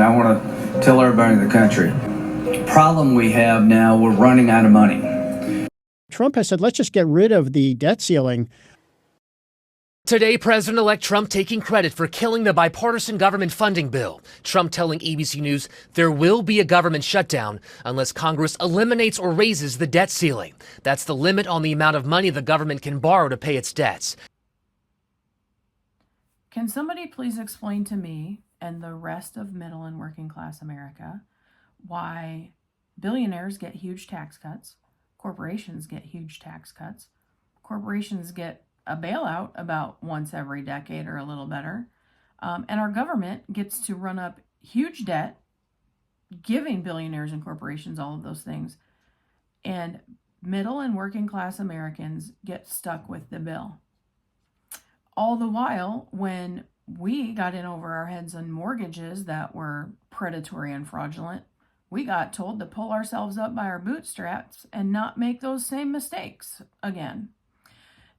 and I want to tell everybody in the country, the problem we have now, we're running out of money. Trump has said, let's just get rid of the debt ceiling. Today, President-elect Trump taking credit for killing the bipartisan government funding bill. Trump telling ABC News there will be a government shutdown unless Congress eliminates or raises the debt ceiling. That's the limit on the amount of money the government can borrow to pay its debts. Can somebody please explain to me and the rest of middle and working class America why billionaires get huge tax cuts, corporations get huge tax cuts, corporations get a bailout about once every decade or a little better, and our government gets to run up huge debt, giving billionaires and corporations all of those things, and middle and working class Americans get stuck with the bill. All the while, when we got in over our heads on mortgages that were predatory and fraudulent, we got told to pull ourselves up by our bootstraps and not make those same mistakes again.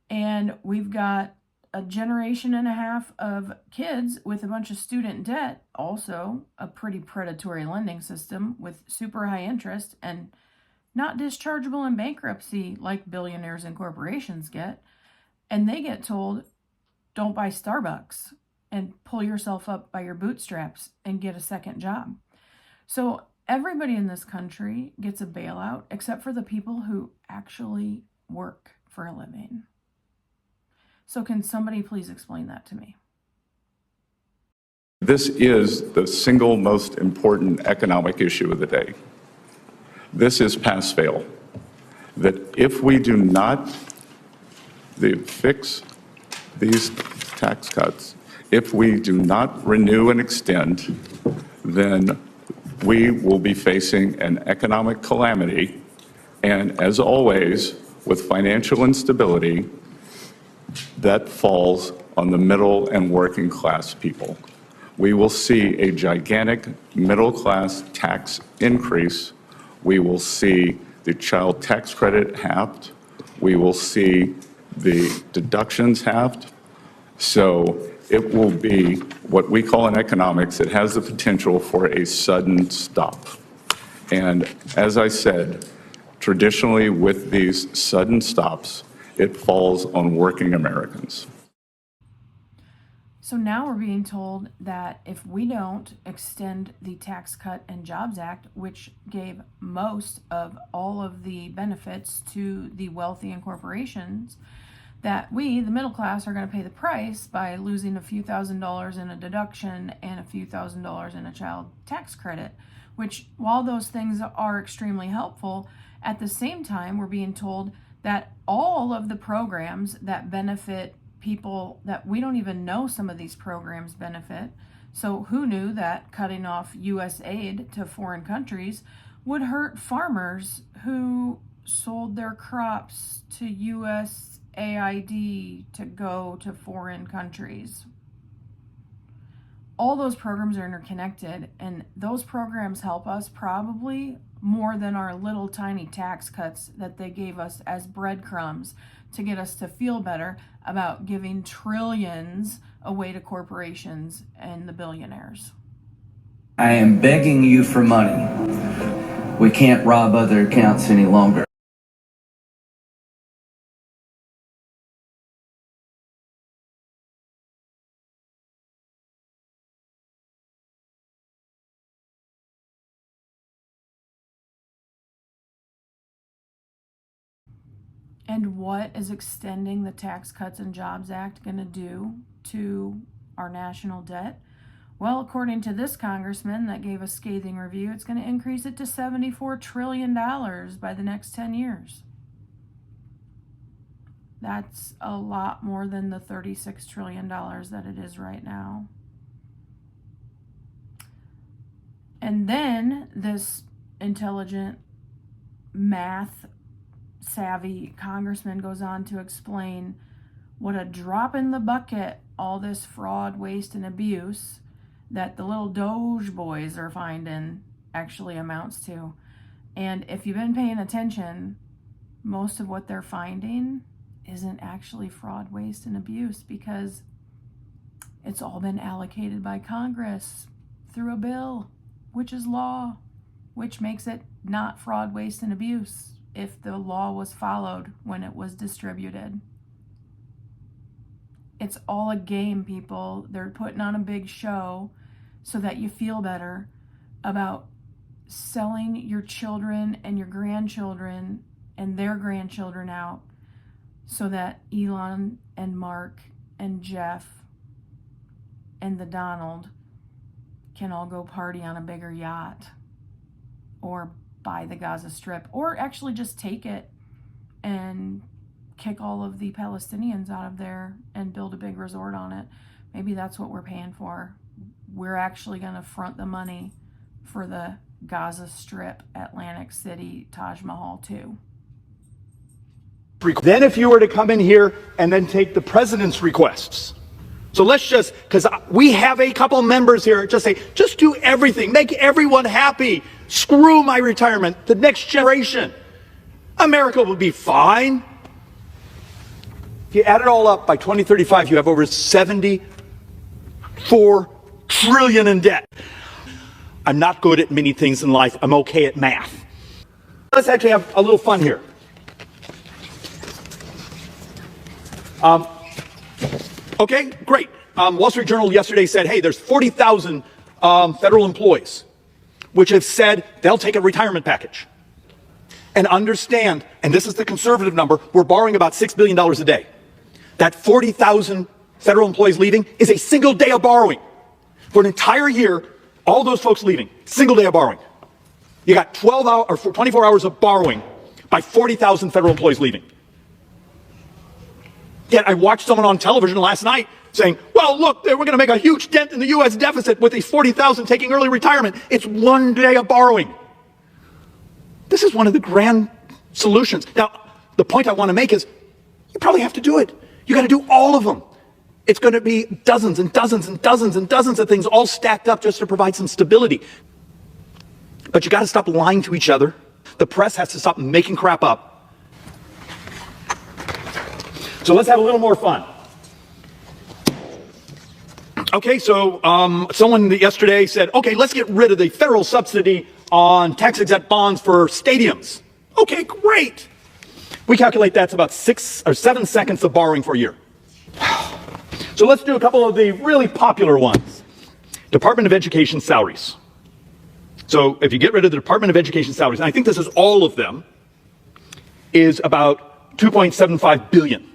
And we've got a generation and a half of kids with a bunch of student debt, also a pretty predatory lending system with super high interest and not dischargeable in bankruptcy like billionaires and corporations get. And they get told, don't buy Starbucks and pull yourself up by your bootstraps and get a second job. So everybody in this country gets a bailout except for the people who actually work for a living. So can somebody please explain that to me? This is the single most important economic issue of the day. This is pass-fail. That if we do not fix these tax cuts, if we do not renew and extend, then we will be facing an economic calamity. And as always, with financial instability, that falls on the middle and working class people. We will see a gigantic middle class tax increase. We will see the child tax credit halved. We will see the deductions halved. So it will be what we call in economics, it has the potential for a sudden stop. And as I said, traditionally with these sudden stops, it falls on working Americans. So now we're being told that if we don't extend the Tax Cut and Jobs Act, which gave most of all of the benefits to the wealthy and corporations, that we, the middle class, are going to pay the price by losing a few $1,000s in a deduction and a few $1,000s in a child tax credit, which, while those things are extremely helpful, at the same time, we're being told that all of the programs that benefit people that we don't even know some of these programs benefit. So who knew that cutting off U.S. aid to foreign countries would hurt farmers who sold their crops to USAID to go to foreign countries? All those programs are interconnected, and those programs help us probably more than our little tiny tax cuts that they gave us as breadcrumbs to get us to feel better about giving trillions away to corporations and the billionaires. I am begging you for money. We can't rob other accounts any longer. And what is extending the Tax Cuts and Jobs Act going to do to our national debt? Well, according to this congressman that gave a scathing review, it's going to increase it to $74 trillion by the next 10 years. That's a lot more than the $36 trillion that it is right now. And then this intelligent, math savvy congressman goes on to explain what a drop in the bucket all this fraud, waste, and abuse that the little Doge boys are finding actually amounts to. And if you've been paying attention, most of what they're finding isn't actually fraud, waste, and abuse because it's all been allocated by Congress through a bill, which is law, which makes it not fraud, waste, and abuse if the law was followed when it was distributed. It's all a game, people. They're putting on a big show so that you feel better about selling your children and your grandchildren and their grandchildren out so that Elon and Mark and Jeff and the Donald can all go party on a bigger yacht or buy the Gaza Strip, or actually just take it and kick all of the Palestinians out of there and build a big resort on it. Maybe that's what we're paying for. We're actually going to front the money for the Gaza Strip, Atlantic City, Taj Mahal too. Then if you were to come in here and then take the president's requests. So let's just, because we have a couple members here, just say, just do everything, make everyone happy. Screw my retirement, the next generation. America will be fine. If you add it all up, by 2035, you have over 74 trillion in debt. I'm not good at many things in life. I'm okay at math. Let's actually have a little fun here. Okay, great. Wall Street Journal yesterday said, hey, there's 40,000 federal employees which have said they'll take a retirement package. And understand, and this is the conservative number, we're borrowing about $6 billion a day. That 40,000 federal employees leaving is a single day of borrowing. For an entire year, all those folks leaving, single day of borrowing. You got 12 hours or 24 hours of borrowing by 40,000 federal employees leaving. Yet I watched someone on television last night saying, well, look, we're going to make a huge dent in the U.S. deficit with these 40,000 taking early retirement. It's one day of borrowing. This is one of the grand solutions. Now, the point I want to make is you probably have to do it. You got to do all of them. It's going to be dozens and dozens and dozens and dozens of things all stacked up just to provide some stability. But you got to stop lying to each other. The press has to stop making crap up. So let's have a little more fun. Okay, so someone yesterday said, okay, let's get rid of the federal subsidy on tax-exempt bonds for stadiums. Okay, great. We calculate that's about 6 or 7 seconds of borrowing for a year. So let's do a couple of the really popular ones. Department of Education salaries. So if you get rid of the Department of Education salaries, and I think this is all of them, is about 2.75 billion.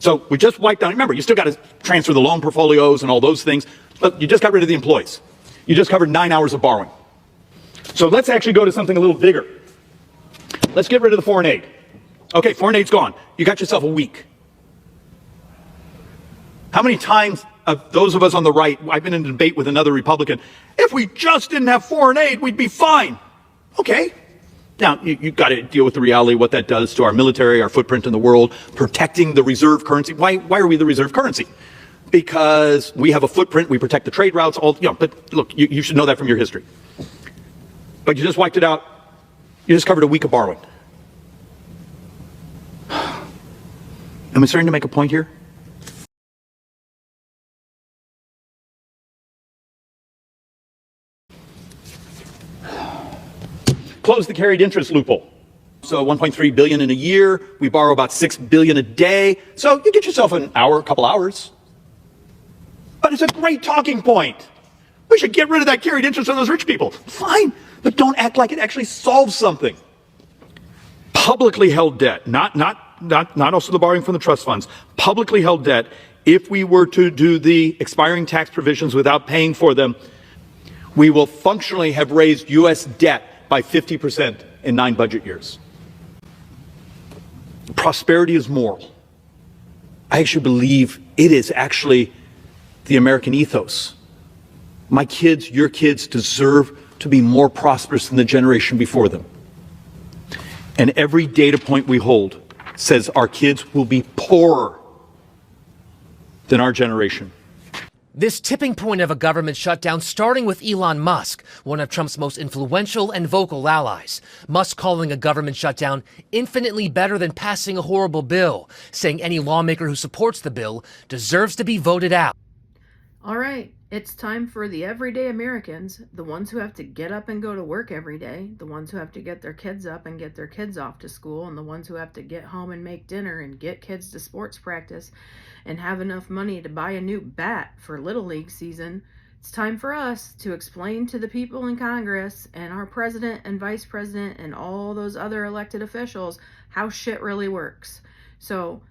So we just wiped down, remember, you still got to transfer the loan portfolios and all those things, but you just got rid of the employees. You just covered 9 hours of borrowing. So let's actually go to something a little bigger. Let's get rid of the foreign aid. Okay, foreign aid's gone. You got yourself a week. How many times, those of us on the right, I've been in a debate with another Republican, if we just didn't have foreign aid, we'd be fine. Okay. Now, you've got to deal with the reality of what that does to our military, our footprint in the world, protecting the reserve currency. Why are we the reserve currency? Because we have a footprint, we protect the trade routes, but look, you should know that from your history. But you just wiped it out. You just covered a week of borrowing. Am I starting to make a point here? Close the carried interest loophole. So 1.3 billion in a year. We borrow about 6 billion a day. So you get yourself an hour, a couple hours. But it's a great talking point. We should get rid of that carried interest on those rich people. Fine, but don't act like it actually solves something. Publicly held debt, not also the borrowing from the trust funds. Publicly held debt, if we were to do the expiring tax provisions without paying for them, we will functionally have raised U.S. debt by 50% in 9 budget years. Prosperity is moral. I actually believe it is actually the American ethos. My kids, your kids deserve to be more prosperous than the generation before them. And every data point we hold says our kids will be poorer than our generation. This tipping point of a government shutdown starting with Elon Musk, one of Trump's most influential and vocal allies. Musk calling a government shutdown infinitely better than passing a horrible bill, saying any lawmaker who supports the bill deserves to be voted out. All right, It's time for the everyday Americans, the ones who have to get up and go to work every day, the ones who have to get their kids up and get their kids off to school, and the ones who have to get home and make dinner and get kids to sports practice and have enough money to buy a new bat for Little League season. It's time for us to explain to the people in Congress and our president and vice president and all those other elected officials how shit really works. So,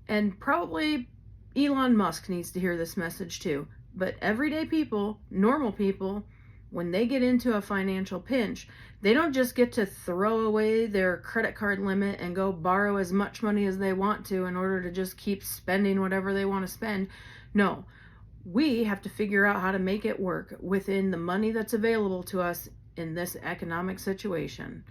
and probably Elon Musk needs to hear this message too. But everyday people, normal people, when they get into a financial pinch, they don't just get to throw away their credit card limit and go borrow as much money as they want to in order to just keep spending whatever they want to spend. No, we have to figure out how to make it work within the money that's available to us in this economic situation.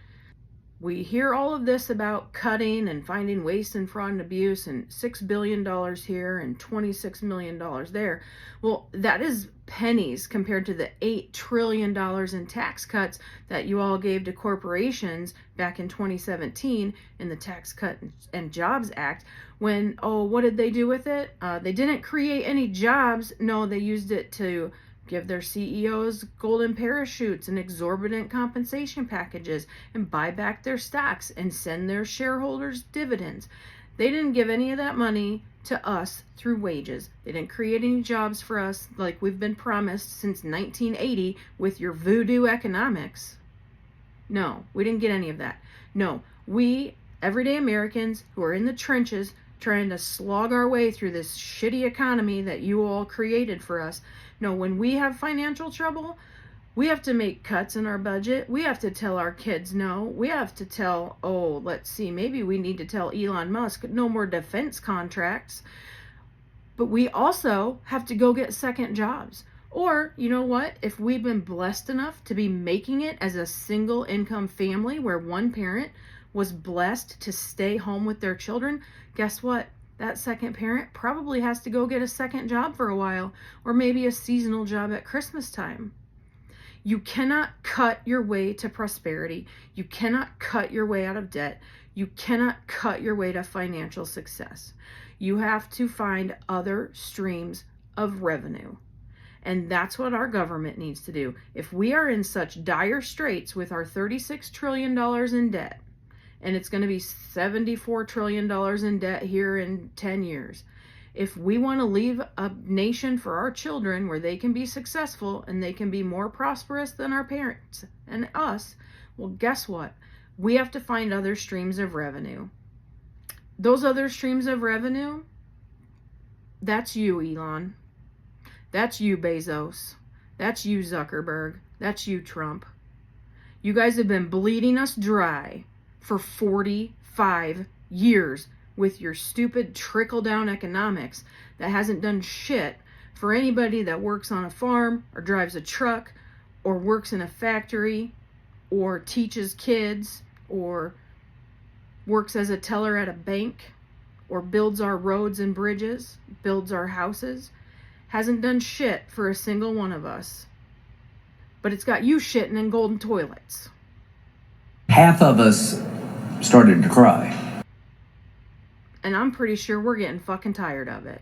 We hear all of this about cutting and finding waste and fraud and abuse and $6 billion here and $26 million there. Well, that is pennies compared to the $8 trillion in tax cuts that you all gave to corporations back in 2017 in the Tax Cut and Jobs Act. When, what did they do with it? They didn't create any jobs. No, they used it to give their CEOs golden parachutes and exorbitant compensation packages and buy back their stocks and send their shareholders dividends. They didn't give any of that money to us through wages. They didn't create any jobs for us like we've been promised since 1980 with your voodoo economics. No, we didn't get any of that. No, we, everyday Americans who are in the trenches trying to slog our way through this shitty economy that you all created for us. No, when we have financial trouble, we have to make cuts in our budget. We have to tell our kids no. We have to tell, let's see, maybe we need to tell Elon Musk no more defense contracts. But we also have to go get second jobs. Or, you know what? If we've been blessed enough to be making it as a single income family where one parent was blessed to stay home with their children, guess what? That second parent probably has to go get a second job for a while, or maybe a seasonal job at Christmas time. You cannot cut your way to prosperity. You cannot cut your way out of debt. You cannot cut your way to financial success. You have to find other streams of revenue. And that's what our government needs to do. If we are in such dire straits with our $36 trillion in debt, and it's going to be $74 trillion in debt here in 10 years. If we want to leave a nation for our children where they can be successful and they can be more prosperous than our parents and us, well, guess what? We have to find other streams of revenue. Those other streams of revenue, that's you, Elon. That's you, Bezos. That's you, Zuckerberg. That's you, Trump. You guys have been bleeding us dry for 45 years with your stupid trickle-down economics that hasn't done shit for anybody that works on a farm or drives a truck or works in a factory or teaches kids or works as a teller at a bank or builds our roads and bridges, builds our houses. Hasn't done shit for a single one of us. But it's got you shitting in golden toilets. Half of us started to cry. And I'm pretty sure we're getting fucking tired of it.